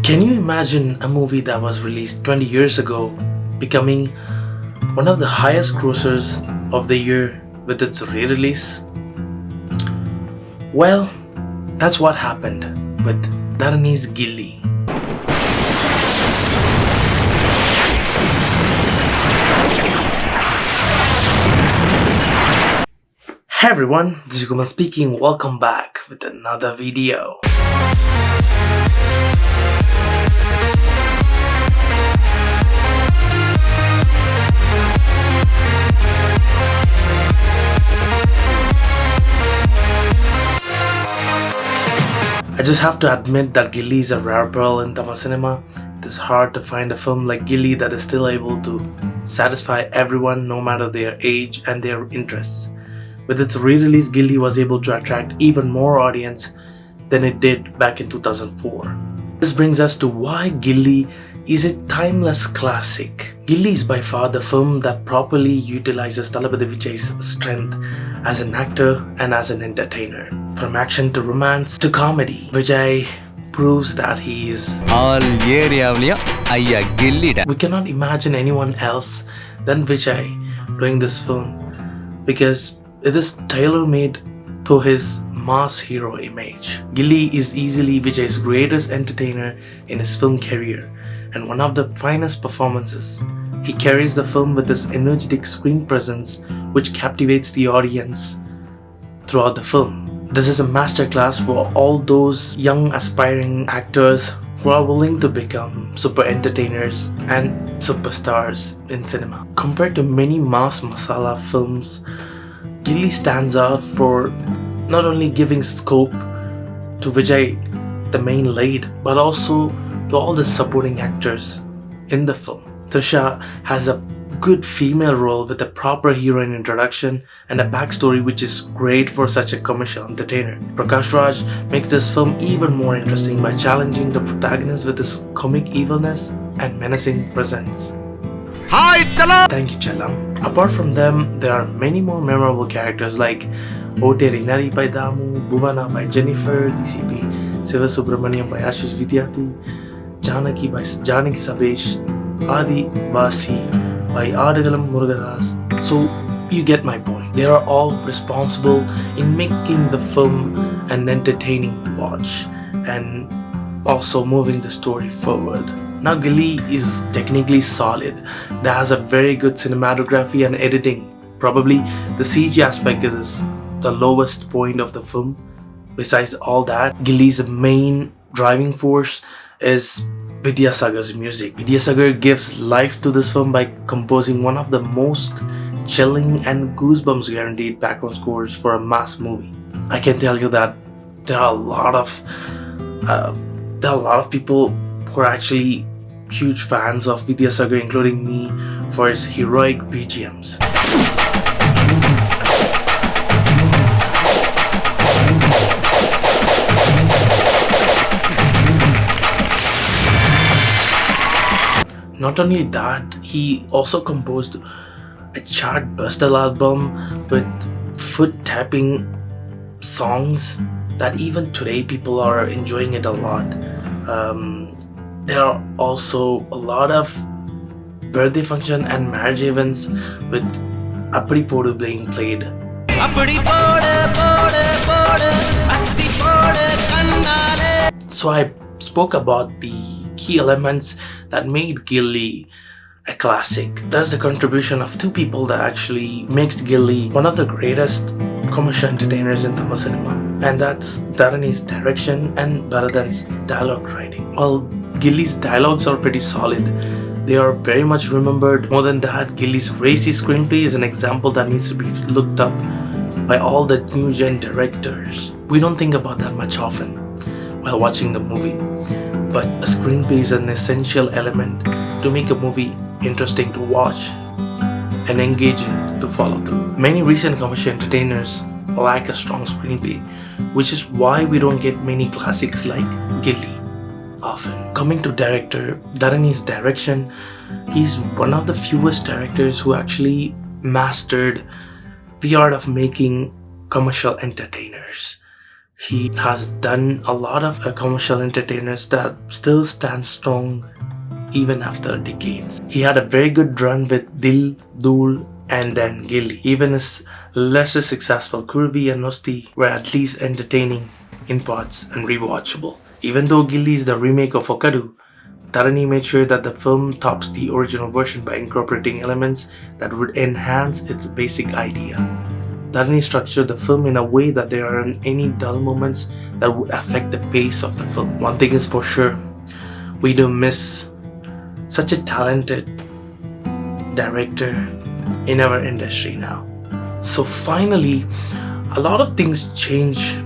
Can you imagine a movie that was released 20 years ago becoming one of the highest grossers of the year with its re-release? Well, that's what happened with Dharani's Ghilli. Hey everyone, this is Kumaran speaking. Welcome back with another video. I just have to admit that Ghilli is a rare pearl in Tamil cinema. It is hard to find a film like Ghilli that is still able to satisfy everyone no matter their age and their interests. With its re-release, Ghilli was able to attract even more audience than it did back in 2004. This brings us to why Ghilli is a timeless classic. Ghilli is by far the film that properly utilizes Thalapathy Vijay's strength as an actor and as an entertainer. From action to romance to comedy, Vijay proves that he is all area. We cannot imagine anyone else than Vijay doing this film because it is tailor-made to his mass hero image. Ghilli is easily Vijay's greatest entertainer in his film career and one of the finest performances. He carries the film with his energetic screen presence which captivates the audience throughout the film. This is a masterclass for all those young aspiring actors who are willing to become super entertainers and superstars in cinema. Compared to many mass masala films, Ghilli stands out for not only giving scope to Vijay, the main lead, but also to all the supporting actors in the film. Trisha has a good female role with a proper heroine introduction and a backstory which is great for such a commercial entertainer. Prakash makes this film even more interesting by challenging the protagonist with his comic evilness and menacing presence. Hi, Chalam! Thank you, Chalam. Apart from them, there are many more memorable characters like Oteri Nari by Dhamu, Bhuvana by Jennifer, DCP Siva Subramaniam by Ashish Vidyarthi, Janaki by Janaki Sabesh, Adi Basi by Adagalam Murugadas. So you get my point. They are all responsible in making the film an entertaining watch and also moving the story forward. Now Ghilli is technically solid. It has a very good cinematography and editing. Probably the CG aspect is the lowest point of the film. Besides all that, Ghilli's main driving force is Vidyasagar's music. Vidyasagar gives life to this film by composing one of the most chilling and goosebumps guaranteed background scores for a mass movie. I can tell you that there are a lot of people who are actually huge fans of Vidyasagar, including me, for his heroic BGMs. Not only that, he also composed a chart-buster album with foot-tapping songs that even today people are enjoying it a lot. There are also a lot of birthday function and marriage events with Appadi Podu being played. So I spoke about the key elements that made Ghilli a classic. That's the contribution of two people that actually makes Ghilli one of the greatest commercial entertainers in Tamil cinema, and that's Dharani's direction and Bharathan's dialogue writing. While Ghilli's dialogues are pretty solid, they are very much remembered. More than that, Ghilli's racy screenplay is an example that needs to be looked up by all the new gen directors. We don't think about that much often while watching the movie, but a screenplay is an essential element to make a movie interesting to watch and engaging to follow through. Many recent commercial entertainers lack a strong screenplay, which is why we don't get many classics like Ghilli often. Coming to director, Dharani's direction, he's one of the fewest directors who actually mastered the art of making commercial entertainers. He has done a lot of commercial entertainers that still stand strong even after decades. He had a very good run with Dil, Dul, and then Ghilli. Even his lesser successful Kurbi and Nosti were at least entertaining in parts and rewatchable. Even though Ghilli is the remake of Okadu, Dharani made sure that the film tops the original version by incorporating elements that would enhance its basic idea. Dharani structured the film in a way that there aren't any dull moments that would affect the pace of the film. One thing is for sure, we do miss such a talented director in our industry now. So finally, a lot of things change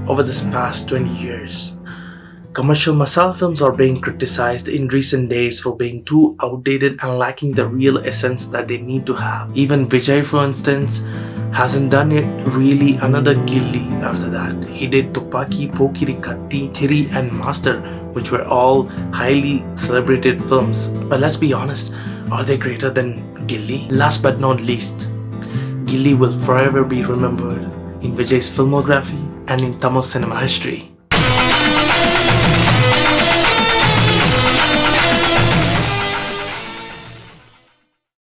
over this past 20 years. Commercial masala films are being criticized in recent days for being too outdated and lacking the real essence that they need to have. Even Vijay, for instance, hasn't done it really another Ghilli after that. He did Tupaki, Pokiri, Katti, Thiri and Master, which were all highly celebrated films. But let's be honest, are they greater than Ghilli? Last but not least, Ghilli will forever be remembered in Vijay's filmography and in Tamil cinema history.